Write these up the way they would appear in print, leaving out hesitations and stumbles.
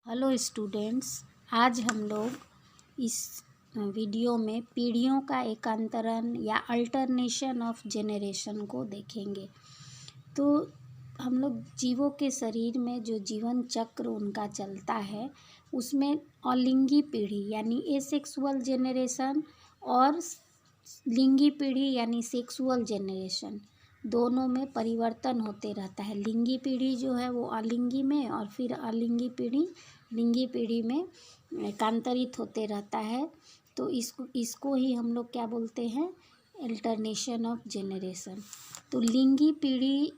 Hello students, आज हम लोग इस वीडियो में पीढ़ियों का एकांतरण या अल्टरनेशन ऑफ जेनरेशन को देखेंगे। तो हम लोग जीवों के शरीर में जो जीवन चक्र उनका चलता है उसमें अलिंगी पीढ़ी यानी एसेक्सुअल जेनरेशन और लिंगी पीढ़ी यानी सेक्सुअल जेनरेशन दोनों में परिवर्तन होते रहता है। लिंगी पीढ़ी जो है वो अलिंगी में और फिर अलिंगी पीढ़ी लिंगी पीढ़ी में एकांतरित होते रहता है। तो इसको ही हम लोग क्या बोलते हैं, अल्टरनेशन ऑफ जेनरेशन। तो लिंगी पीढ़ी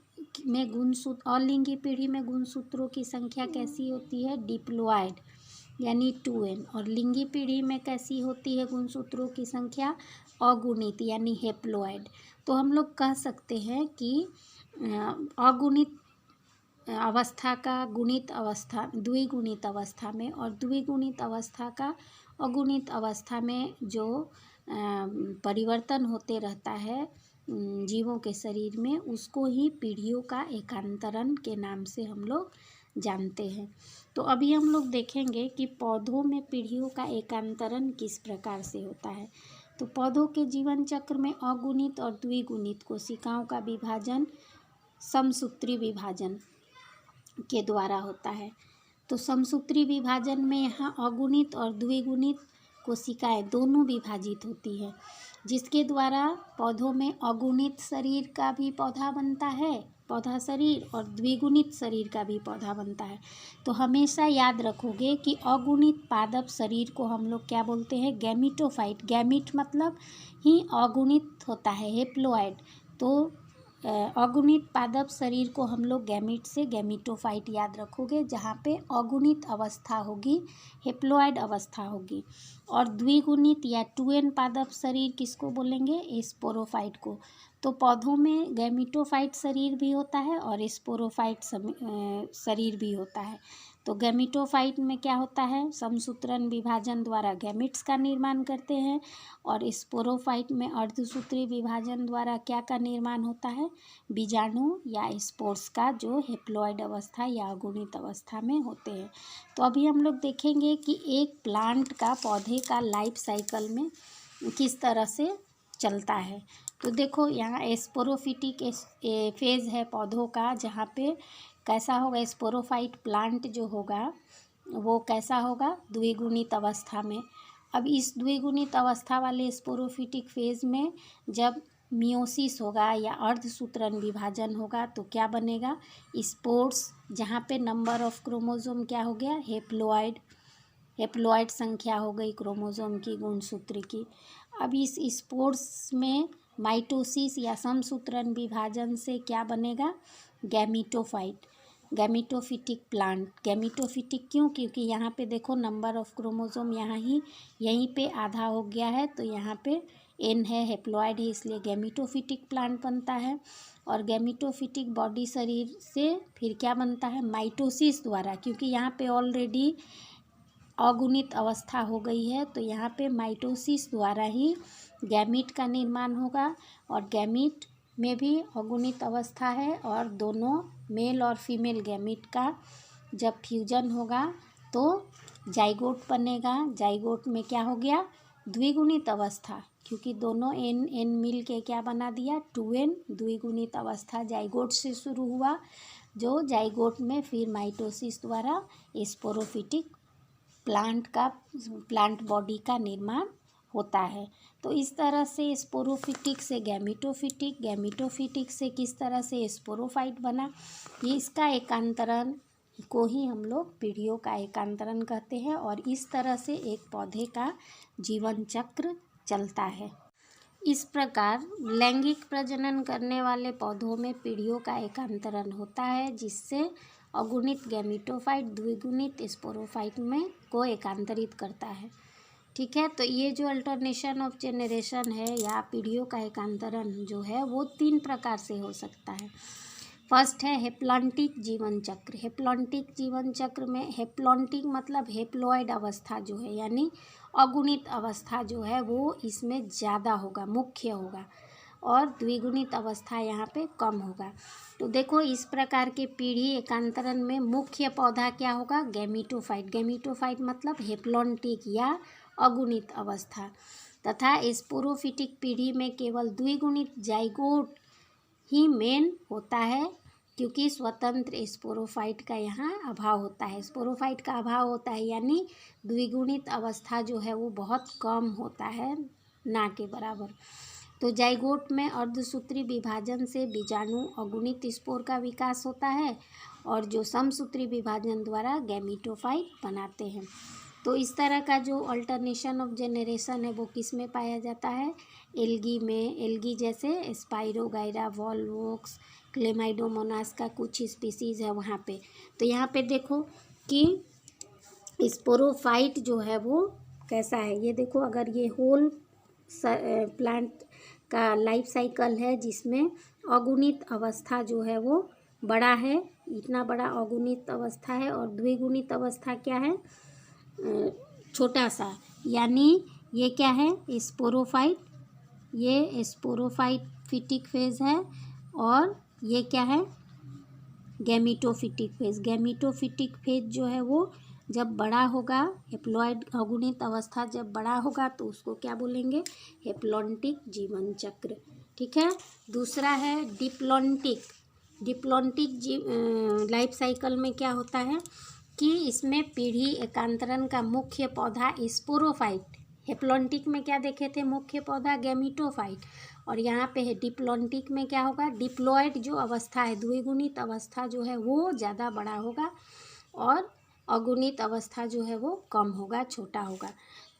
में गुणसूत्र अलिंगी पीढ़ी में गुणसूत्रों की संख्या कैसी होती है, डिप्लॉयड यानी 2n। और लिंगी पीढ़ी में कैसी होती है गुणसूत्रों की संख्या, अगुणित यानी हेप्लॉयड। तो हम लोग कह सकते हैं कि अगुणित अवस्था का गुणित अवस्था द्विगुणित अवस्था में और द्विगुणित अवस्था का अगुणित अवस्था में जो परिवर्तन होते रहता है जीवों के शरीर में, उसको ही पीढ़ियों का एकांतरण के नाम से हम लोग जानते हैं। तो अभी हम लोग देखेंगे कि पौधों में पीढ़ियों का एकांतरण किस प्रकार से होता है। तो पौधों के जीवन चक्र में अगुणित और द्विगुणित कोशिकाओं का विभाजन समसूत्री विभाजन के द्वारा होता है। तो समसूत्री विभाजन में यहाँ अगुणित और द्विगुणित कोशिकाएं दोनों विभाजित होती है, जिसके द्वारा पौधों में अगुणित शरीर का भी पौधा बनता है, पौधा शरीर, और द्विगुणित शरीर का भी पौधा बनता है। तो हमेशा याद रखोगे कि अगुणित पादप शरीर को हम लोग क्या बोलते हैं, गैमिटोफाइट। गैमिट मतलब ही अगुणित होता है, हेप्लॉयड। तो अगुणित पादप शरीर को हम लोग गैमिट से गैमिटोफाइट याद रखोगे, जहाँ पे अगुणित अवस्था होगी, हेप्लॉयड अवस्था होगी। और द्विगुणित या 2n पादप शरीर किसको बोलेंगे, स्पोरोफाइट को। तो पौधों में गैमिटोफाइट शरीर भी होता है और स्पोरोफाइट शरीर भी होता है। तो गैमिटोफाइट में क्या होता है, समसूत्रण विभाजन द्वारा गैमिट्स का निर्माण करते हैं, और स्पोरोफाइट में अर्धसूत्री विभाजन द्वारा क्या का निर्माण होता है, बीजाणु या स्पोर्स का, जो हेप्लॉयड अवस्था या अगुणित अवस्था में होते हैं। तो अभी हम लोग देखेंगे कि एक प्लांट का, पौधे का लाइफ साइकिल में किस तरह से चलता है। तो देखो यहाँ स्पोरोफिटिक फेज है पौधों का, जहाँ पे कैसा होगा, स्पोरोफाइट प्लांट जो होगा वो कैसा होगा, द्विगुणित अवस्था में। अब इस द्विगुणित अवस्था वाले स्पोरोफिटिक फेज में जब मियोसिस होगा या अर्धसूत्रण विभाजन होगा तो क्या बनेगा, स्पोर्स, जहाँ पे नंबर ऑफ क्रोमोसोम क्या हो गया, हेप्लॉयड संख्या हो गई क्रोमोसोम की, गुणसूत्र की। अब इस स्पोर्स में माइटोसिस या समसूत्रण विभाजन से क्या बनेगा, गैमिटोफाइट, गैमिटोफिटिक प्लांट। गैमिटोफिटिक क्यों, क्योंकि यहाँ पे देखो नंबर ऑफ क्रोमोसोम यहीं पे आधा हो गया है, तो यहाँ पे n है, हेप्लॉयड है, इसलिए गैमिटोफिटिक प्लांट बनता है। और गैमिटोफिटिक बॉडी शरीर से फिर क्या बनता है, माइटोसिस द्वारा, क्योंकि यहाँ पे ऑलरेडी अगुणित अवस्था हो गई है, तो यहाँ पे माइटोसिस द्वारा ही गैमीट का निर्माण होगा। और गैमीट में भी अगुणित अवस्था है, और दोनों मेल और फीमेल गैमीट का जब फ्यूजन होगा तो जाइगोट बनेगा। जाइगोट में क्या हो गया, द्विगुणित अवस्था, क्योंकि दोनों n मिल के क्या बना दिया, 2n। द्विगुणित अवस्था जाइगोट से शुरू हुआ, जो जाइगोट में फिर माइटोसिस द्वारा स्पोरोफिटिक प्लांट बॉडी का निर्माण होता है। तो इस तरह से स्पोरोफिटिक से गैमिटोफिटिक, गैमिटोफिटिक से किस तरह से स्पोरोफाइट बना, ये इसका एकांतरण को ही हम लोग पीढ़ियों का एकांतरण कहते हैं। और इस तरह से एक पौधे का जीवन चक्र चलता है। इस प्रकार लैंगिक प्रजनन करने वाले पौधों में पीढ़ियों का एकांतरण होता है, जिससे अगुणित गैमिटोफाइट द्विगुणित स्पोरोफाइट में को एकांतरित करता है। ठीक है, तो ये जो अल्टरनेशन ऑफ जेनरेशन है या पीढ़ियों का एकांतरण जो है वो 3 प्रकार से हो सकता है। फर्स्ट है हेप्लॉन्टिक जीवन चक्र। हेप्लॉन्टिक जीवन चक्र में, हेप्लॉन्टिक मतलब हेप्लॉयड अवस्था जो है, यानी अगुणित अवस्था जो है वो इसमें ज़्यादा होगा, मुख्य होगा। और द्विगुणित अवस्था यहाँ पे कम होगा। तो देखो इस प्रकार के पीढ़ी एकांतरण में मुख्य पौधा क्या होगा, गैमीटोफाइट। गैमीटोफाइट मतलब हेप्लॉन्टिक या अगुणित अवस्था, तथा स्पोरोफिटिक पीढ़ी में केवल द्विगुणित जाइगोट ही मेन होता है, क्योंकि स्वतंत्र स्पोरोफाइट का यहाँ अभाव होता है। स्पोरोफाइट का अभाव होता है यानी द्विगुणित अवस्था जो है वो बहुत कम होता है, ना के बराबर। तो जाइगोट में अर्धसूत्री विभाजन से बीजाणु अगुणित स्पोर का विकास होता है, और जो समसूत्री विभाजन द्वारा गैमीटोफाइट बनाते हैं। तो इस तरह का जो अल्टरनेशन ऑफ जेनरेशन है वो किस में पाया जाता है, एल्गी में। एल्गी जैसे स्पाइरोगाइरा, वॉलवोक्स, क्लेमाइडोमोनास का कुछ स्पीसीज़ है वहाँ पे। तो यहाँ पे देखो कि स्पोरोफाइट जो है वो कैसा है, ये देखो अगर ये होल प्लांट का लाइफ साइकिल है जिसमें अगुणित अवस्था जो है वो बड़ा है, इतना बड़ा अगुणित अवस्था है, और द्विगुणित अवस्था क्या है, छोटा सा, यानी ये क्या है, स्पोरोफाइट। ये स्पोरोफाइटिक फेज है, और ये क्या है, गैमीटोफिटिक फेज। गैमीटोफिटिक फेज जो है वो जब बड़ा होगा, हेप्लॉइड अगुणित अवस्था जब बड़ा होगा तो उसको क्या बोलेंगे, हेप्लॉन्टिक जीवन चक्र। ठीक है। दूसरा है डिप्लॉन्टिक। डिप्लॉन्टिक लाइफ साइकिल में क्या होता है कि इसमें पीढ़ी एकांतरण का मुख्य पौधा स्पोरोफाइट। हेप्लॉन्टिक में क्या देखे थे, मुख्य पौधा गैमीटोफाइट, और यहाँ पे है डिप्लॉन्टिक में क्या होगा, डिप्लॉइड जो अवस्था है, द्विगुणित अवस्था जो है वो ज़्यादा बड़ा होगा, और अगुणित अवस्था जो है वो कम होगा, छोटा होगा।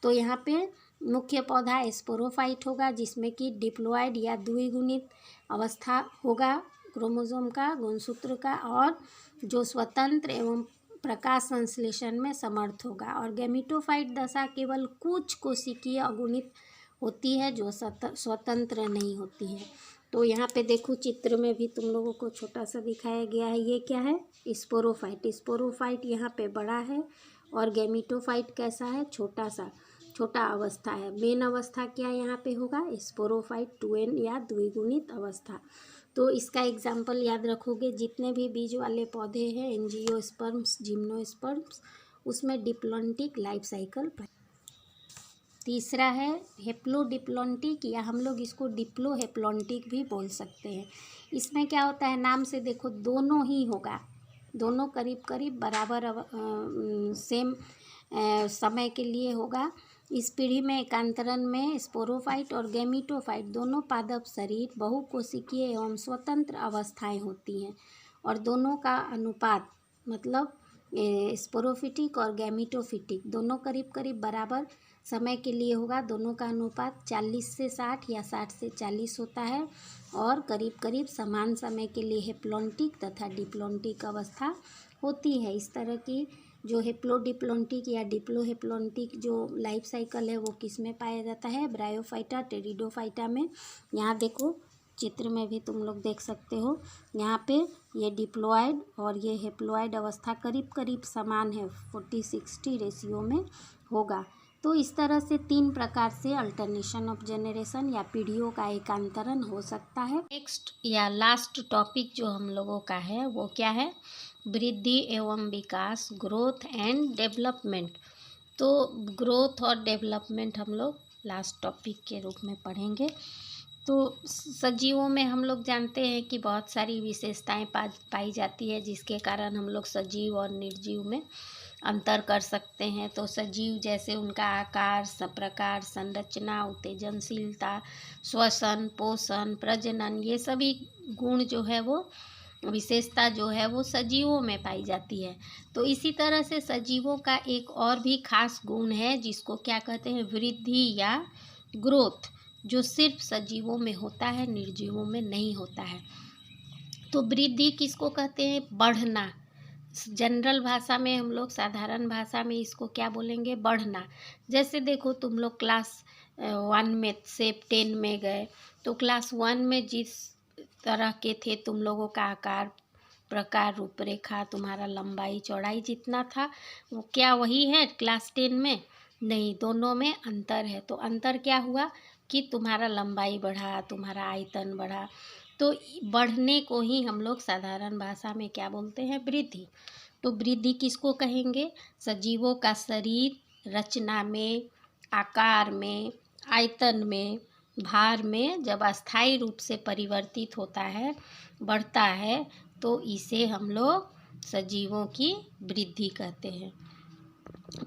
तो यहाँ पे मुख्य पौधा स्पोरोफाइट होगा, जिसमें कि डिप्लॉइड या द्विगुणित अवस्था होगा क्रोमोसोम का, गुणसूत्र का, और जो स्वतंत्र एवं प्रकाश संश्लेषण में समर्थ होगा। और गैमीटोफाइट दशा केवल कुछ कोशिकीय अगुणित होती है जो स्वतंत्र नहीं होती है। तो यहाँ पे देखो चित्र में भी तुम लोगों को छोटा सा दिखाया गया है, ये क्या है, स्पोरोफाइट। स्पोरोफाइट यहाँ पे बड़ा है, और गैमीटोफाइट कैसा है, छोटा सा, छोटा अवस्था है। मेन अवस्था क्या यहाँ पे होगा, स्पोरोफाइट 2n या द्विगुणित अवस्था। तो इसका एग्जाम्पल याद रखोगे, जितने भी बीज वाले पौधे हैं, एंजियोस्पर्म्स, जिम्नोस्पर्म्स, उसमें डिप्लॉन्टिक लाइफ साइकिल। तीसरा है हेप्लोडिप्लॉन्टिक, या हम लोग इसको डिप्लो हेप्लॉन्टिक भी बोल सकते हैं। इसमें क्या होता है, नाम से देखो दोनों ही होगा, दोनों करीब करीब बराबर सेम समय के लिए होगा। इस पीढ़ी में एकांतरण में स्पोरोफाइट और गैमीटोफाइट दोनों पादप शरीर बहुकोशिकीय एवं स्वतंत्र अवस्थाएं होती हैं, और दोनों का अनुपात मतलब स्पोरोफिटिक और गैमीटोफिटिक दोनों करीब करीब बराबर समय के लिए होगा। दोनों का अनुपात 40 से 60 या 60 से 40 होता है, और करीब करीब समान समय के लिए हेप्लॉन्टिक तथा डिप्लॉन्टिक अवस्था होती है। इस तरह की जो हेप्लोडिप्लॉन्टिक या डिप्लोहेप्लॉन्टिक जो लाइफ साइकिल है वो किस में पाया जाता है, ब्रायोफाइटा, टेरिडोफाइटा में। यहाँ देखो चित्र में भी तुम लोग देख सकते हो, यहाँ पे ये डिप्लॉयड और ये हेप्लॉयड अवस्था करीब करीब समान है, 40-60 रेशियो में होगा। तो इस तरह से 3 प्रकार से अल्टरनेशन ऑफ जेनरेशन या पीढ़ियों का एकांतरण हो सकता है। नेक्स्ट या लास्ट टॉपिक जो हम लोगों का है वो क्या है, वृद्धि एवं विकास, ग्रोथ एंड डेवलपमेंट। तो ग्रोथ और डेवलपमेंट हम लोग लास्ट टॉपिक के रूप में पढ़ेंगे। तो सजीवों में हम लोग जानते हैं कि बहुत सारी विशेषताएं पाई जाती है, जिसके कारण हम लोग सजीव और निर्जीव में अंतर कर सकते हैं। तो सजीव जैसे उनका आकार, प्रकार, संरचना, उत्तेजनशीलता, श्वसन, पोषण, प्रजनन, ये सभी गुण जो है वो विशेषता जो है वो सजीवों में पाई जाती है। तो इसी तरह से सजीवों का एक और भी खास गुण है जिसको क्या कहते हैं, वृद्धि या ग्रोथ, जो सिर्फ सजीवों में होता है, निर्जीवों में नहीं होता है। तो वृद्धि किसको कहते हैं, बढ़ना। जनरल भाषा में हम लोग, साधारण भाषा में इसको क्या बोलेंगे, बढ़ना। जैसे देखो तुम लोग क्लास 1 में से 10 में गए, तो क्लास 1 में जिस तरह के थे तुम लोगों का आकार, प्रकार, रूपरेखा, तुम्हारा लंबाई चौड़ाई जितना था वो क्या वही है क्लास 10 में, नहीं, दोनों में अंतर है। तो अंतर क्या हुआ, कि तुम्हारा लंबाई बढ़ा, तुम्हारा आयतन बढ़ा। तो बढ़ने को ही हम लोग साधारण भाषा में क्या बोलते हैं? वृद्धि। तो वृद्धि किसको कहेंगे? सजीवों का शरीर रचना में, आकार में, आयतन में, भार में जब अस्थायी रूप से परिवर्तित होता है, बढ़ता है, तो इसे हम लोग सजीवों की वृद्धि कहते हैं।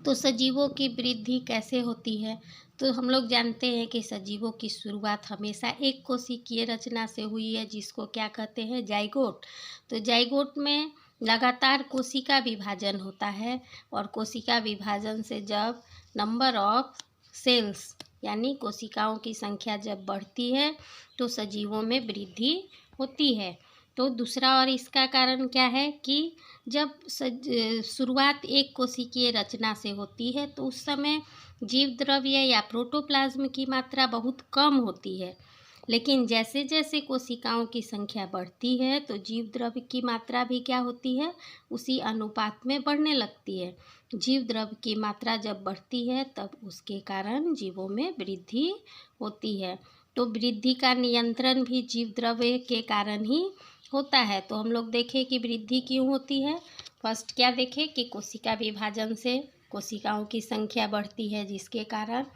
तो सजीवों की वृद्धि कैसे होती है? तो हम लोग जानते हैं कि सजीवों की शुरुआत हमेशा एक कोशिकीय रचना से हुई है, जिसको क्या कहते हैं? जाइगोट। तो जाइगोट में लगातार कोशिका विभाजन होता है, और कोशिका विभाजन से जब नंबर ऑफ सेल्स यानी कोशिकाओं की संख्या जब बढ़ती है, तो सजीवों में वृद्धि होती है। तो दूसरा और इसका कारण क्या है कि जब शुरुआत एक कोशिकीय रचना से होती है, तो उस समय जीव द्रव्य या प्रोटोप्लाज्म की मात्रा बहुत कम होती है। लेकिन जैसे जैसे कोशिकाओं की संख्या बढ़ती है, तो जीव द्रव्य की मात्रा भी क्या होती है? उसी अनुपात में बढ़ने लगती है। जीव द्रव्य की मात्रा जब बढ़ती है, तब उसके कारण जीवों में वृद्धि होती है। तो वृद्धि का नियंत्रण भी जीव द्रव्य के कारण ही होता है। तो हम लोग देखें कि वृद्धि क्यों होती है। फर्स्ट क्या देखें कि कोशिका विभाजन से कोशिकाओं की संख्या बढ़ती है, जिसके कारण,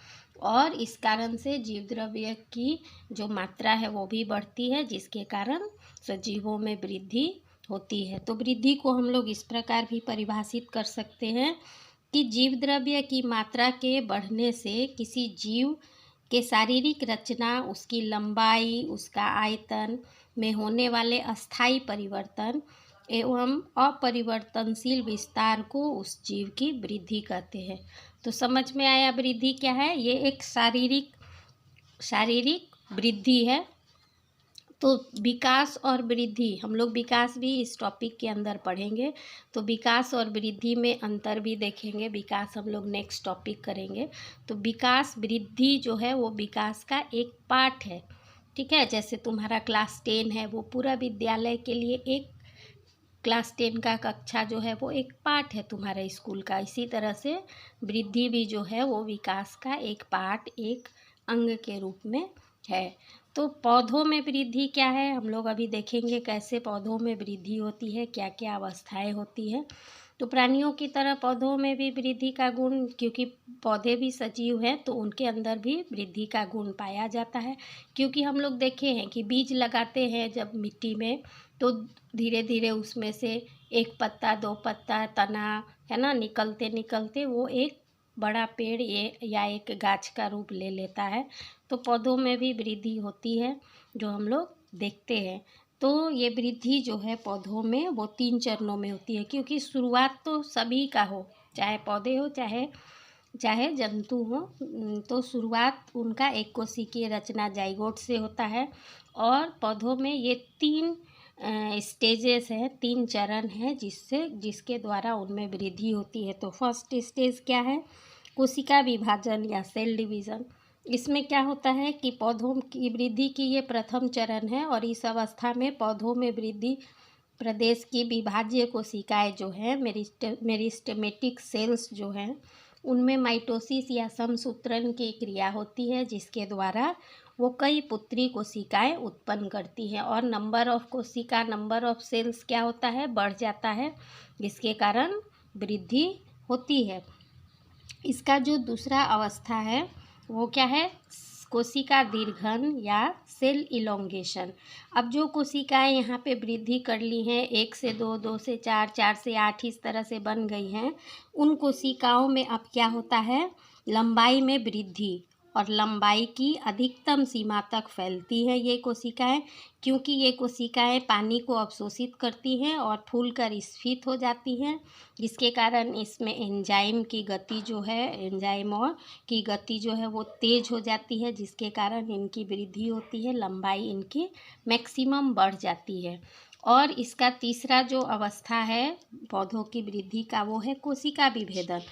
और इस कारण से जीव द्रव्य की जो मात्रा है वो भी बढ़ती है, जिसके कारण सजीवों में वृद्धि होती है। तो वृद्धि को हम लोग इस प्रकार भी परिभाषित कर सकते हैं कि जीव द्रव्य की मात्रा के बढ़ने से किसी जीव के शारीरिक रचना, उसकी लंबाई, उसका आयतन में होने वाले अस्थायी परिवर्तन एवं अपरिवर्तनशील विस्तार को उस जीव की वृद्धि कहते हैं। तो समझ में आया वृद्धि क्या है? ये एक शारीरिक वृद्धि है। तो विकास और वृद्धि, हम लोग विकास भी इस टॉपिक के अंदर पढ़ेंगे, तो विकास और वृद्धि में अंतर भी देखेंगे। विकास हम लोग नेक्स्ट टॉपिक करेंगे। तो विकास, वृद्धि जो है वो विकास का एक पार्ट है, ठीक है। जैसे तुम्हारा क्लास 10 है, वो पूरा विद्यालय के लिए एक क्लास 10 का कक्षा जो है वो एक पार्ट है तुम्हारे स्कूल का। इसी तरह से वृद्धि भी जो है वो विकास का एक पार्ट, एक अंग के रूप में है। तो पौधों में वृद्धि क्या है, हम लोग अभी देखेंगे कैसे पौधों में वृद्धि होती है, क्या क्या अवस्थाएं होती है। तो प्राणियों की तरह पौधों में भी वृद्धि का गुण, क्योंकि पौधे भी सजीव हैं, तो उनके अंदर भी वृद्धि का गुण पाया जाता है। क्योंकि हम लोग देखे हैं कि बीज लगाते हैं जब मिट्टी में, तो धीरे धीरे उसमें से एक पत्ता, दो पत्ता, तना, है ना, निकलते निकलते वो एक बड़ा पेड़ या एक गाछ का रूप ले लेता है। तो पौधों में भी वृद्धि होती है, जो हम लोग देखते हैं। तो ये वृद्धि जो है पौधों में वो 3 चरणों में होती है, क्योंकि शुरुआत तो सभी का हो, चाहे पौधे हो चाहे जंतु हो। तो शुरुआत उनका एक कोशिकीय रचना जाइगोट से होता है। और पौधों में ये 3 स्टेजेस हैं, 3 चरण हैं, जिसके द्वारा उनमें वृद्धि होती है। तो फर्स्ट स्टेज क्या है? कोशिका विभाजन या सेल डिवीज़न। इसमें क्या होता है कि पौधों की वृद्धि की ये प्रथम चरण है, और इस अवस्था में पौधों में वृद्धि प्रदेश की विभाज्य कोशिकाएं जो हैं, मेरिस्टेमेटिक सेल्स जो हैं, उनमें माइटोसिस या समसूत्रण की क्रिया होती है, जिसके द्वारा वो कई पुत्री कोशिकाएं उत्पन्न करती हैं, और नंबर ऑफ सेल्स क्या होता है? बढ़ जाता है, जिसके कारण वृद्धि होती है। इसका जो दूसरा अवस्था है वो क्या है? कोशिका दीर्घन या सेल इलोंगेशन। अब जो कोशिकाएं यहाँ पे वृद्धि कर ली हैं, 1 से 2, 2 से 4, 4 से 8 इस तरह से बन गई हैं, उन कोशिकाओं में अब क्या होता है? लंबाई में वृद्धि, और लंबाई की अधिकतम सीमा तक फैलती है ये कोशिकाएं, क्योंकि ये कोशिकाएं पानी को अवशोषित करती हैं और फूलकर स्फीत हो जाती हैं, जिसके कारण इसमें एंजाइम की गति जो है वो तेज़ हो जाती है, जिसके कारण इनकी वृद्धि होती है, लंबाई इनकी मैक्सिमम बढ़ जाती है। और इसका तीसरा जो अवस्था है पौधों की वृद्धि का, वो है कोशिका विभेदन।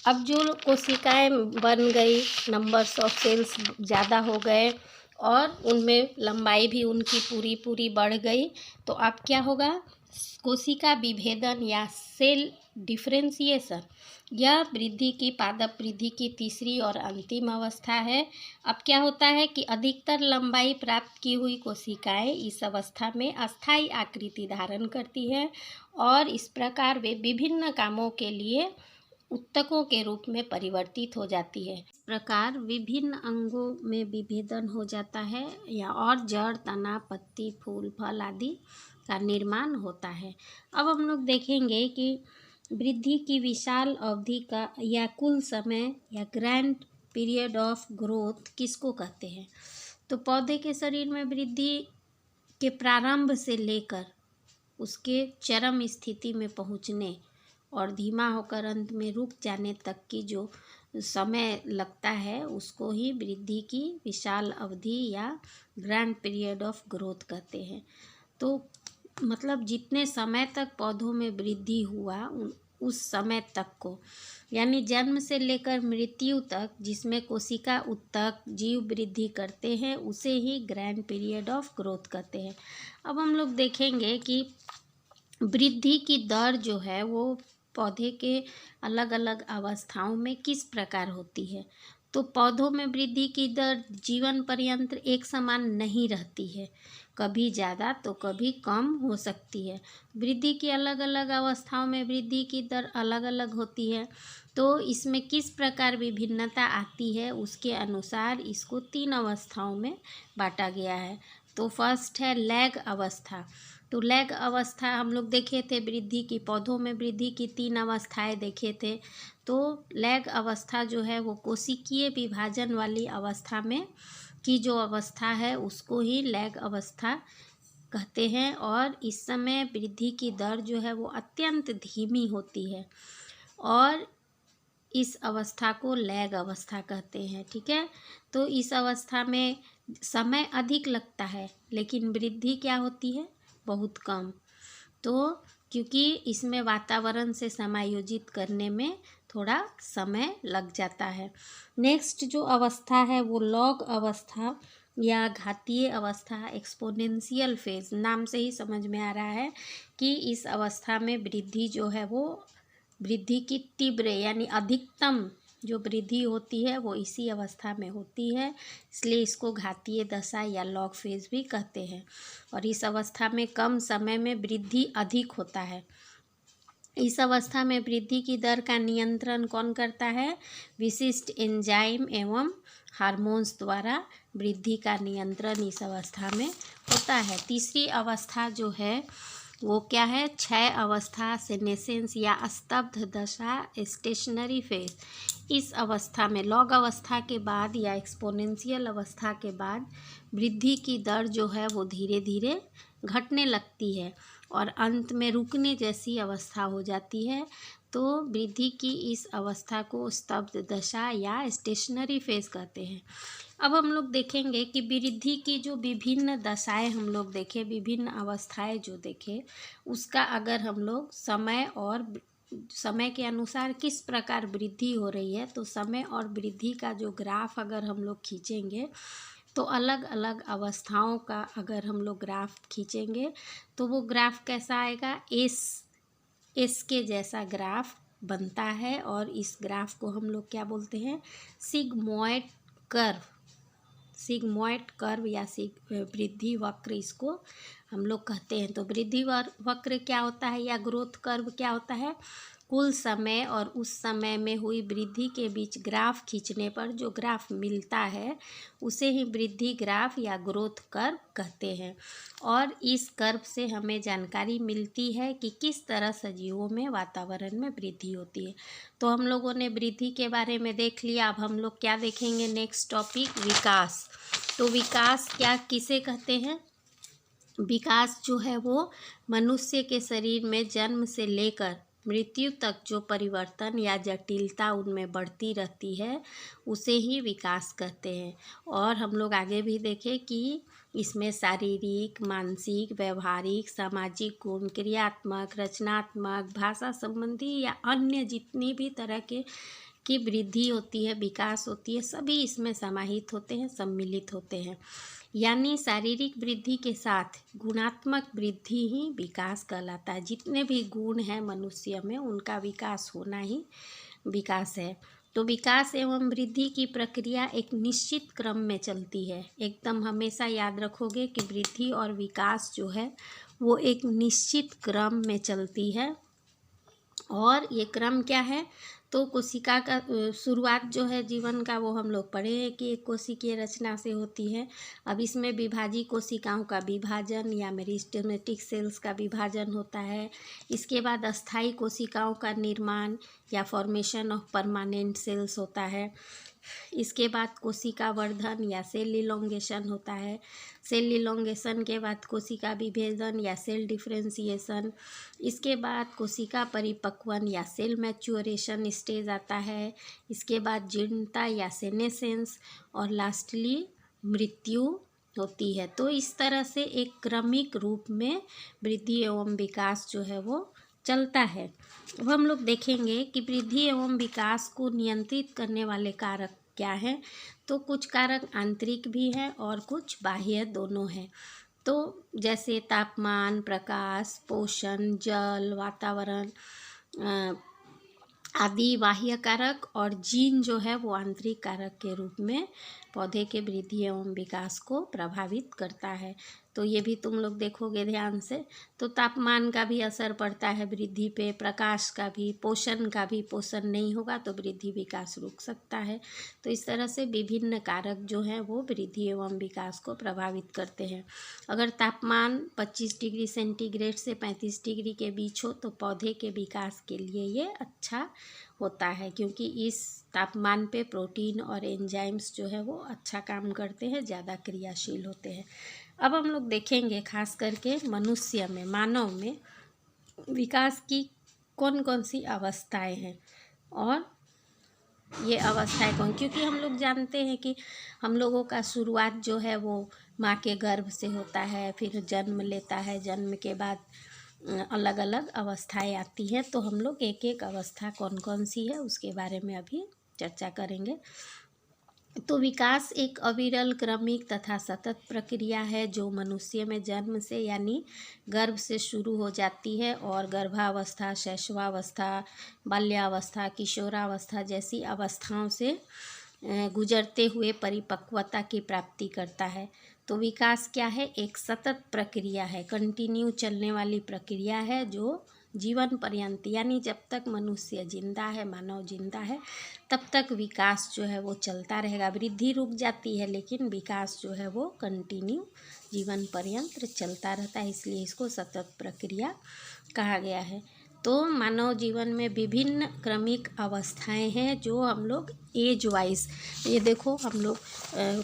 अब जो कोशिकाएं बन गई, नंबर्स ऑफ सेल्स ज़्यादा हो गए, और उनमें लंबाई भी उनकी पूरी बढ़ गई, तो अब क्या होगा? कोशिका विभेदन या सेल डिफरेंशिएशन। यह वृद्धि की पादप वृद्धि की तीसरी और अंतिम अवस्था है। अब क्या होता है कि अधिकतर लंबाई प्राप्त की हुई कोशिकाएं इस अवस्था में अस्थायी आकृति धारण करती हैं और इस प्रकार वे विभिन्न कामों के लिए उत्तकों के रूप में परिवर्तित हो जाती है। इस प्रकार विभिन्न अंगों में विभेदन हो जाता है या और जड़, तना, पत्ती, फूल, फल आदि का निर्माण होता है। अब हम लोग देखेंगे कि वृद्धि की विशाल अवधि का या कुल समय या ग्रैंड पीरियड ऑफ ग्रोथ किसको कहते हैं। तो पौधे के शरीर में वृद्धि के प्रारंभ से लेकर उसके चरम स्थिति में पहुंचने और धीमा होकर अंत में रुक जाने तक की जो समय लगता है उसको ही वृद्धि की विशाल अवधि या ग्रैंड पीरियड ऑफ ग्रोथ कहते हैं। तो मतलब जितने समय तक पौधों में वृद्धि हुआ उस समय तक को, यानी जन्म से लेकर मृत्यु तक जिसमें कोशिका उत्तक जीव वृद्धि करते हैं उसे ही ग्रैंड पीरियड ऑफ ग्रोथ कहते हैं। अब हम लोग देखेंगे कि वृद्धि की दर जो है वो पौधे के अलग अलग अवस्थाओं में किस प्रकार होती है। तो पौधों में वृद्धि की दर जीवन पर्यंत एक समान नहीं रहती है, कभी ज़्यादा तो कभी कम हो सकती है। वृद्धि की अलग अलग अवस्थाओं में वृद्धि की दर अलग अलग होती है। तो इसमें किस प्रकार विभिन्नता आती है उसके अनुसार इसको 3 अवस्थाओं में बांटा गया है। तो फर्स्ट है लैग अवस्था। तो लैग अवस्था हम लोग देखे थे वृद्धि की, पौधों में वृद्धि की 3 अवस्थाएं देखे थे। तो लैग अवस्था जो है वो कोशिकीय विभाजन वाली अवस्था में की जो अवस्था है उसको ही लैग अवस्था कहते हैं और इस समय वृद्धि की दर जो है वो अत्यंत धीमी होती है और इस अवस्था को लैग अवस्था कहते हैं। ठीक है, तो इस अवस्था में समय अधिक लगता है लेकिन वृद्धि क्या होती है, बहुत कम। तो क्योंकि इसमें वातावरण से समायोजित करने में थोड़ा समय लग जाता है। नेक्स्ट जो अवस्था है वो लॉग अवस्था या घातीय अवस्था, एक्सपोनेंशियल फेज, नाम से ही समझ में आ रहा है कि इस अवस्था में वृद्धि जो है वो वृद्धि की तीव्र यानी अधिकतम जो वृद्धि होती है वो इसी अवस्था में होती है, इसलिए इसको घातीय दशा या लॉग फेज भी कहते हैं। और इस अवस्था में कम समय में वृद्धि अधिक होता है। इस अवस्था में वृद्धि की दर का नियंत्रण कौन करता है, विशिष्ट एंजाइम एवं हार्मोन्स द्वारा वृद्धि का नियंत्रण इस अवस्था में होता है। तीसरी अवस्था जो है वो क्या है, क्षय अवस्था, सेनेसेंस या स्तब्ध दशा, स्टेशनरी फेज। इस अवस्था में लॉग अवस्था के बाद या एक्सपोनेंशियल अवस्था के बाद वृद्धि की दर जो है वो धीरे धीरे घटने लगती है और अंत में रुकने जैसी अवस्था हो जाती है। तो वृद्धि की इस अवस्था को स्तब्ध दशा या स्टेशनरी फेज कहते हैं। अब हम लोग देखेंगे कि वृद्धि की जो विभिन्न दशाएं हम लोग देखें, विभिन्न अवस्थाएं जो देखें, उसका अगर हम लोग समय और समय के अनुसार किस प्रकार वृद्धि हो रही है, तो समय और वृद्धि का जो ग्राफ अगर हम लोग खींचेंगे तो अलग अलग अवस्थाओं का अगर हम लोग ग्राफ खींचेंगे तो वो ग्राफ कैसा आएगा, एस के जैसा ग्राफ बनता है और इस ग्राफ को हम लोग क्या बोलते हैं, सिग्मॉइड कर्व। सिग्मॉइड कर्व या वृद्धि वक्र इसको हम लोग कहते हैं। तो वृद्धि वक्र क्या होता है या ग्रोथ कर्व क्या होता है, कुल समय और उस समय में हुई वृद्धि के बीच ग्राफ खींचने पर जो ग्राफ मिलता है उसे ही वृद्धि ग्राफ या ग्रोथ कर्व कहते हैं। और इस कर्व से हमें जानकारी मिलती है कि किस तरह सजीवों में वातावरण में वृद्धि होती है। तो हम लोगों ने वृद्धि के बारे में देख लिया। अब हम लोग क्या देखेंगे, नेक्स्ट टॉपिक विकास। तो विकास क्या किसे कहते हैं, विकास जो है वो मनुष्य के शरीर में जन्म से लेकर मृत्यु तक जो परिवर्तन या जटिलता उनमें बढ़ती रहती है उसे ही विकास कहते हैं। और हम लोग आगे भी देखें कि इसमें शारीरिक, मानसिक, व्यवहारिक, सामाजिक गुण, क्रियात्मक, रचनात्मक, भाषा संबंधी या अन्य जितनी भी तरह के की वृद्धि होती है, विकास होती है, सभी इसमें समाहित होते हैं, सम्मिलित होते हैं। यानी शारीरिक वृद्धि के साथ गुणात्मक वृद्धि ही विकास कहलाता है। जितने भी गुण हैं मनुष्य में, उनका विकास होना ही विकास है। तो विकास एवं वृद्धि की प्रक्रिया एक निश्चित क्रम में चलती है। एकदम हमेशा याद रखोगे कि वृद्धि और विकास जो है वो एक निश्चित क्रम में चलती है। और ये क्रम क्या है, तो कोशिका का शुरुआत जो है जीवन का, वो हम लोग पढ़े हैं कि एक कोशिकीय रचना से होती है। अब इसमें विभाजी कोशिकाओं का विभाजन या मेरिस्टेमेटिक सेल्स का विभाजन होता है। इसके बाद अस्थायी कोशिकाओं का निर्माण या फॉर्मेशन ऑफ परमानेंट सेल्स होता है। इसके बाद कोशिका वर्धन या सेल इलोंगेशन होता है। सेल इलोंगेशन के बाद कोशिका विभेदन या सेल डिफरेंशिएशन। इसके बाद कोशिका परिपक्वन या सेल मैच्योरेशन स्टेज आता है। इसके बाद जीर्णता या सेनेसेंस, और लास्टली मृत्यु होती है। तो इस तरह से एक क्रमिक रूप में वृद्धि एवं विकास जो है वो चलता है। अब हम लोग देखेंगे कि वृद्धि एवं विकास को नियंत्रित करने वाले कारक क्या हैं। तो कुछ कारक आंतरिक भी हैं और कुछ बाह्य, दोनों हैं। तो जैसे तापमान, प्रकाश, पोषण, जल, वातावरण आदि बाह्य कारक, और जीन जो है वो आंतरिक कारक के रूप में पौधे के वृद्धि एवं विकास को प्रभावित करता है। तो ये भी तुम लोग देखोगे ध्यान से। तो तापमान का भी असर पड़ता है वृद्धि पे, प्रकाश का भी, पोषण का भी। पोषण नहीं होगा तो वृद्धि विकास रुक सकता है। तो इस तरह से विभिन्न कारक जो हैं वो वृद्धि एवं विकास को प्रभावित करते हैं। अगर तापमान 25 डिग्री सेंटीग्रेड से 35 डिग्री के बीच हो तो पौधे के विकास के लिए ये अच्छा होता है, क्योंकि इस तापमान पे प्रोटीन और एंजाइम्स जो है वो अच्छा काम करते हैं, ज़्यादा क्रियाशील होते हैं। अब हम लोग देखेंगे खास करके मनुष्य में, मानव में विकास की कौन कौन सी अवस्थाएं हैं, और ये अवस्थाएं कौन, क्योंकि हम लोग जानते हैं कि हम लोगों का शुरुआत जो है वो माँ के गर्भ से होता है, फिर जन्म लेता है, जन्म के बाद अलग अलग अवस्थाएं आती हैं। तो हम लोग एक एक अवस्था कौन कौन सी है उसके बारे में अभी चर्चा करेंगे। तो विकास एक अविरल, क्रमिक तथा सतत प्रक्रिया है जो मनुष्य में जन्म से यानी गर्भ से शुरू हो जाती है और गर्भावस्था, शैशवावस्था, बाल्यावस्था, किशोरावस्था जैसी अवस्थाओं से गुजरते हुए परिपक्वता की प्राप्ति करता है। तो विकास क्या है, एक सतत प्रक्रिया है, कंटिन्यू चलने वाली प्रक्रिया है जो जीवन पर्यंत, यानी जब तक मनुष्य जिंदा है, मानव जिंदा है, तब तक विकास जो है वो चलता रहेगा। वृद्धि रुक जाती है लेकिन विकास जो है वो कंटिन्यू जीवन पर्यंत चलता रहता है, इसलिए इसको सतत प्रक्रिया कहा गया है। तो मानव जीवन में विभिन्न क्रमिक अवस्थाएं हैं जो हम लोग एज वाइज, ये देखो हम लोग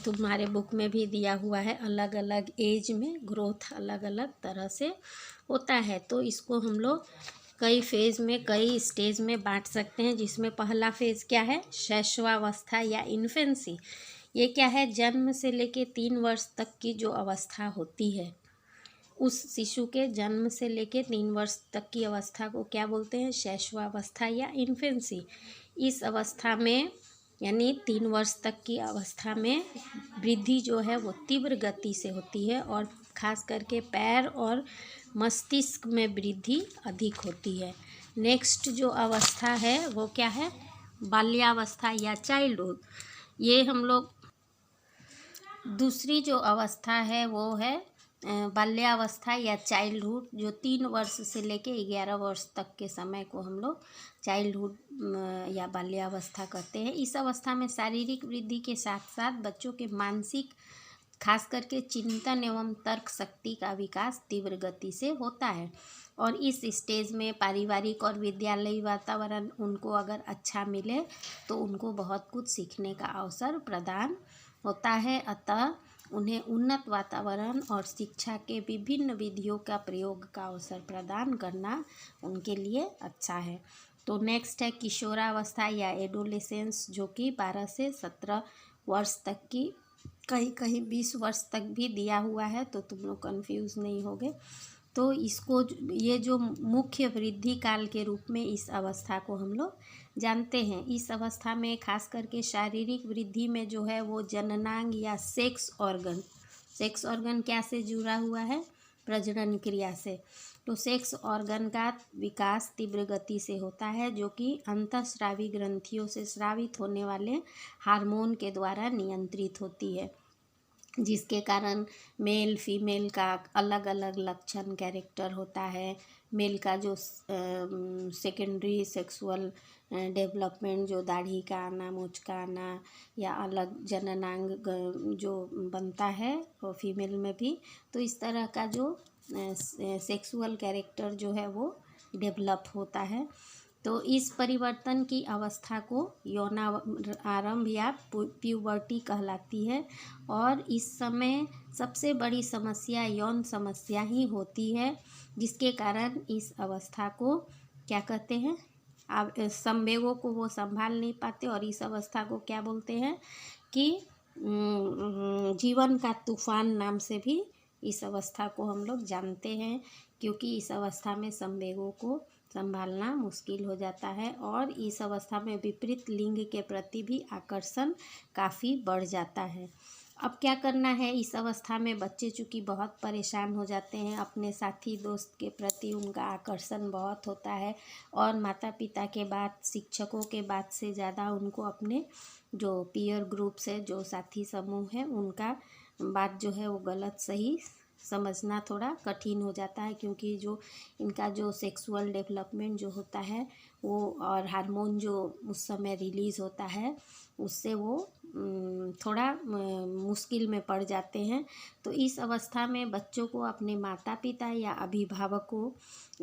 तुम्हारे बुक में भी दिया हुआ है, अलग अलग एज में ग्रोथ अलग अलग तरह से होता है। तो इसको हम लोग कई फेज़ में, कई स्टेज में बांट सकते हैं, जिसमें पहला फेज़ क्या है, शैशवावस्था या इन्फेंसी। ये क्या है, जन्म से लेके 3 वर्ष तक की जो अवस्था होती है, उस शिशु के जन्म से लेके 3 वर्ष तक की अवस्था को क्या बोलते हैं, शैशवावस्था या इन्फेंसी। इस अवस्था में यानी 3 वर्ष तक की अवस्था में वृद्धि जो है वो तीव्र गति से होती है, और खास करके पैर और मस्तिष्क में वृद्धि अधिक होती है। नेक्स्ट जो अवस्था है वो क्या है, बाल्यावस्था या चाइल्डहुड। ये हम लोग दूसरी जो अवस्था है वो है बाल्यावस्था या चाइल्डहुड, जो 3 वर्ष से लेके 11 वर्ष तक के समय को हम लोग चाइल्डहुड या बाल्यावस्था कहते हैं। इस अवस्था में शारीरिक वृद्धि के साथ साथ बच्चों के मानसिक, खास करके चिंतन एवं तर्क शक्ति का विकास तीव्र गति से होता है। और इस स्टेज में पारिवारिक और विद्यालयी वातावरण उनको अगर अच्छा मिले तो उनको बहुत कुछ सीखने का अवसर प्रदान होता है। अतः उन्हें उन्नत वातावरण और शिक्षा के विभिन्न विधियों का प्रयोग का अवसर प्रदान करना उनके लिए अच्छा है। तो नेक्स्ट है किशोरावस्था या एडोलेसेंस, जो कि 12 से 17 वर्ष तक की, कहीं कहीं 20 वर्ष तक भी दिया हुआ है, तो तुम लोग कंफ्यूज नहीं होगे। तो इसको ये जो मुख्य वृद्धि काल के रूप में इस अवस्था को हम लोग जानते हैं। इस अवस्था में खास करके शारीरिक वृद्धि में जो है वो जननांग या सेक्स ऑर्गन क्या से जुड़ा हुआ है? प्रजनन क्रिया से। तो सेक्स ऑर्गन का विकास तीव्र गति से होता है, जो कि अंतःस्रावी ग्रंथियों से स्रावित होने वाले हार्मोन के द्वारा नियंत्रित होती है, जिसके कारण मेल फीमेल का अलग अलग लक्षण कैरेक्टर होता है। मेल का जो सेकेंडरी सेक्सुअल डेवलपमेंट, जो दाढ़ी का आना, मूंछ का आना या अलग जननांग जो बनता है, वो फीमेल में भी, तो इस तरह का जो सेक्सुअल कैरेक्टर जो है वो डेवलप होता है। तो इस परिवर्तन की अवस्था को यौनारंभ या प्यूबर्टी कहलाती है, और इस समय सबसे बड़ी समस्या यौन समस्या ही होती है, जिसके कारण इस अवस्था को क्या कहते हैं? अब संवेगों को वो संभाल नहीं पाते, और इस अवस्था को क्या बोलते हैं कि जीवन का तूफान नाम से भी इस अवस्था को हम लोग जानते हैं, क्योंकि इस अवस्था में संवेगों को संभालना मुश्किल हो जाता है, और इस अवस्था में विपरीत लिंग के प्रति भी आकर्षण काफ़ी बढ़ जाता है। अब क्या करना है? इस अवस्था में बच्चे चूँकि बहुत परेशान हो जाते हैं, अपने साथी दोस्त के प्रति उनका आकर्षण बहुत होता है, और माता पिता के बाद, शिक्षकों के बाद से ज़्यादा उनको अपने जो पीयर ग्रुप से, जो साथी समूह है, उनका बात जो है वो गलत सही समझना थोड़ा कठिन हो जाता है, क्योंकि जो इनका जो सेक्सुअल डेवलपमेंट जो होता है वो, और हार्मोन जो उस समय रिलीज़ होता है, उससे वो थोड़ा मुश्किल में पड़ जाते हैं। तो इस अवस्था में बच्चों को अपने माता पिता या अभिभावकों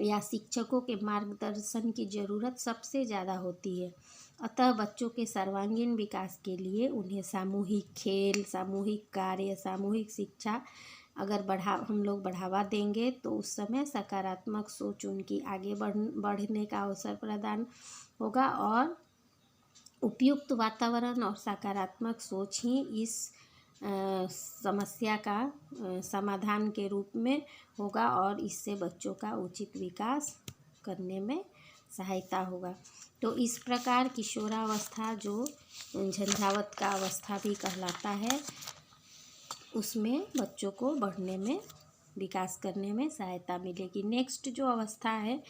या शिक्षकों के मार्गदर्शन की ज़रूरत सबसे ज़्यादा होती है। अतः बच्चों के सर्वांगीण विकास के लिए उन्हें सामूहिक खेल, सामूहिक कार्य, सामूहिक शिक्षा अगर हम लोग बढ़ावा देंगे, तो उस समय सकारात्मक सोच उनकी आगे बढ़ने का अवसर प्रदान होगा, और उपयुक्त वातावरण और सकारात्मक सोच ही इस समस्या का समाधान के रूप में होगा, और इससे बच्चों का उचित विकास करने में सहायता होगा। तो इस प्रकार किशोरावस्था, जो झंझावत का अवस्था भी कहलाता है, उसमें बच्चों को बढ़ने में, विकास करने में सहायता मिलेगी। नेक्स्ट जो अवस्था है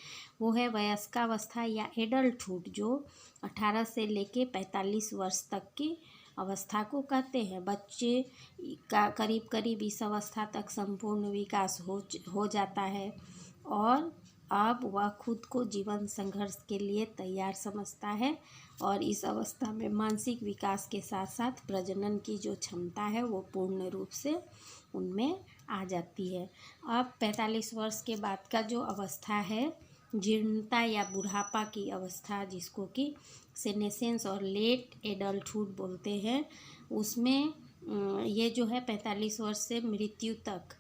वो है वयस्कावस्था या एडल्टहुड, जो 18 से लेके 45 वर्ष तक की अवस्था को कहते हैं। बच्चे का करीब करीब इस अवस्था तक संपूर्ण विकास हो जाता है, और अब वह खुद को जीवन संघर्ष के लिए तैयार समझता है, और इस अवस्था में मानसिक विकास के साथ साथ प्रजनन की जो क्षमता है वो पूर्ण रूप से उनमें आ जाती है। अब 45 वर्ष के बाद का जो अवस्था है, जीर्णता या बुढ़ापा की अवस्था, जिसको कि सेनेसेंस और लेट एडल्टहुड बोलते हैं, उसमें ये जो है 45 वर्ष से मृत्यु तक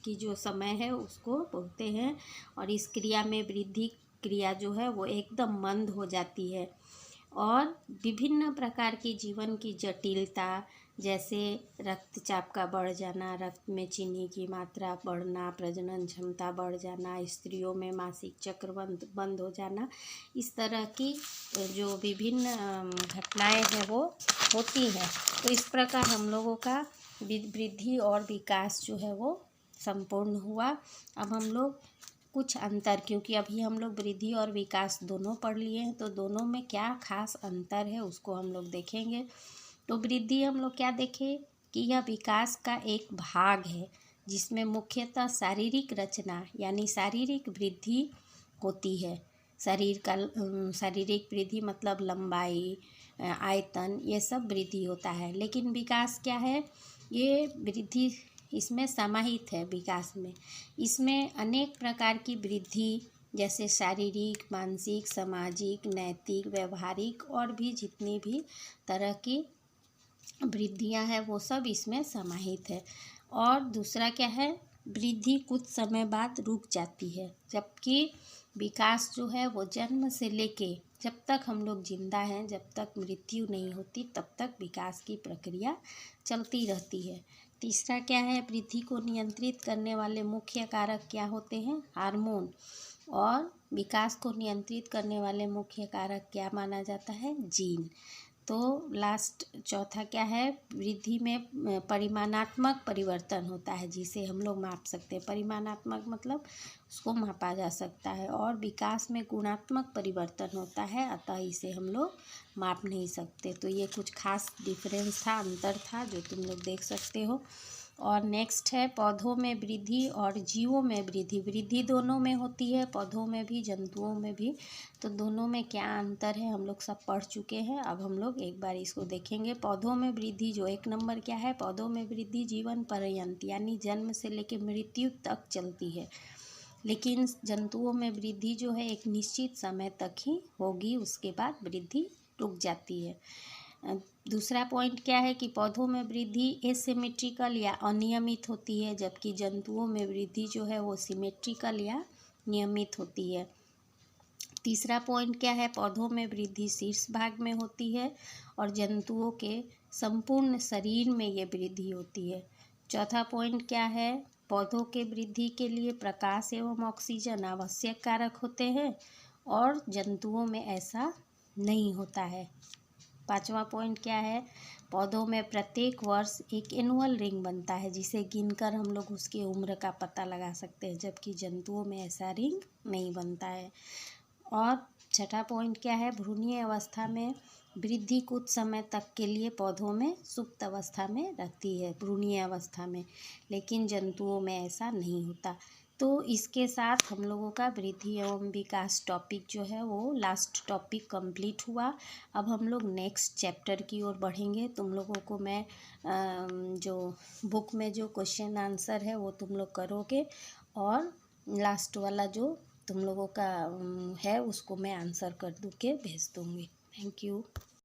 की जो समय है उसको बोलते हैं, और इस क्रिया में वृद्धि क्रिया जो है वो एकदम मंद हो जाती है, और विभिन्न प्रकार की जीवन की जटिलता, जैसे रक्तचाप का बढ़ जाना, रक्त में चीनी की मात्रा बढ़ना, प्रजनन क्षमता बढ़ जाना, स्त्रियों में मासिक चक्र बंद हो जाना, इस तरह की जो विभिन्न घटनाएं हैं वो होती हैं। तो इस प्रकार हम लोगों का वृद्धि और विकास जो है वो संपूर्ण हुआ। अब हम लोग कुछ अंतर, क्योंकि अभी हम लोग वृद्धि और विकास दोनों पढ़ लिए हैं, तो दोनों में क्या खास अंतर है उसको हम लोग देखेंगे। तो वृद्धि हम लोग क्या देखें कि यह विकास का एक भाग है, जिसमें मुख्यतः शारीरिक रचना यानी शारीरिक वृद्धि होती है। शारीरिक वृद्धि मतलब लंबाई, आयतन, ये सब वृद्धि होता है। लेकिन विकास क्या है? ये वृद्धि इसमें समाहित है। विकास में इसमें अनेक प्रकार की वृद्धि, जैसे शारीरिक, मानसिक, सामाजिक, नैतिक, व्यवहारिक और भी जितनी भी तरह की वृद्धियां हैं वो सब इसमें समाहित है। और दूसरा क्या है? वृद्धि कुछ समय बाद रुक जाती है, जबकि विकास जो है वो जन्म से लेके जब तक हम लोग जिंदा हैं, जब तक मृत्यु नहीं होती, तब तक विकास की प्रक्रिया चलती रहती है। तीसरा क्या है, वृद्धि को नियंत्रित करने वाले मुख्य कारक क्या होते हैं, हार्मोन। और विकास को नियंत्रित करने वाले मुख्य कारक क्या माना जाता है, जीन। तो लास्ट चौथा क्या है, वृद्धि में परिमाणात्मक परिवर्तन होता है जिसे हम लोग माप सकते हैं। परिमाणात्मक मतलब उसको मापा जा सकता है, और विकास में गुणात्मक परिवर्तन होता है, अतः इसे हम लोग माप नहीं सकते। तो ये कुछ खास डिफरेंस था, अंतर था, जो तुम लोग देख सकते हो। और नेक्स्ट है, पौधों में वृद्धि और जीवों में वृद्धि। वृद्धि दोनों में होती है, पौधों में भी जंतुओं में भी। तो दोनों में क्या अंतर है हम लोग सब पढ़ चुके हैं। अब हम लोग एक बार इसको देखेंगे। पौधों में वृद्धि जो 1 नंबर क्या है, पौधों में वृद्धि जीवन पर्यंत यानी जन्म से लेकर मृत्यु तक चलती है। लेकिन जंतुओं में वृद्धि जो है एक निश्चित समय तक ही होगी, उसके बाद वृद्धि रुक जाती है। दूसरा पॉइंट क्या है कि पौधों में वृद्धि एसिमेट्रिकल या अनियमित होती है, जबकि जंतुओं में वृद्धि जो है वो सिमेट्रिकल या नियमित होती है। तीसरा पॉइंट क्या है, पौधों में वृद्धि शीर्ष भाग में होती है और जंतुओं के संपूर्ण शरीर में ये वृद्धि होती है। चौथा पॉइंट क्या है, पौधों के वृद्धि के लिए प्रकाश एवं ऑक्सीजन आवश्यक कारक होते हैं और जंतुओं में ऐसा नहीं होता है। पांचवा पॉइंट क्या है, पौधों में प्रत्येक वर्ष एक एनुअल रिंग बनता है जिसे गिनकर हम लोग उसकी उम्र का पता लगा सकते हैं, जबकि जंतुओं में ऐसा रिंग नहीं बनता है। और छठा पॉइंट क्या है, भ्रूणीय अवस्था में वृद्धि कुछ समय तक के लिए पौधों में सुप्त अवस्था में रहती है, भ्रूणीय अवस्था में, लेकिन जंतुओं में ऐसा नहीं होता। तो इसके साथ हम लोगों का वृद्धि एवं विकास टॉपिक जो है वो लास्ट टॉपिक कंप्लीट हुआ। अब हम लोग नेक्स्ट चैप्टर की ओर बढ़ेंगे। तुम लोगों को मैं जो बुक में जो क्वेश्चन आंसर है वो तुम लोग करोगे, और लास्ट वाला जो तुम लोगों का है उसको मैं आंसर कर दूँ के भेज दूँगी। Thank you.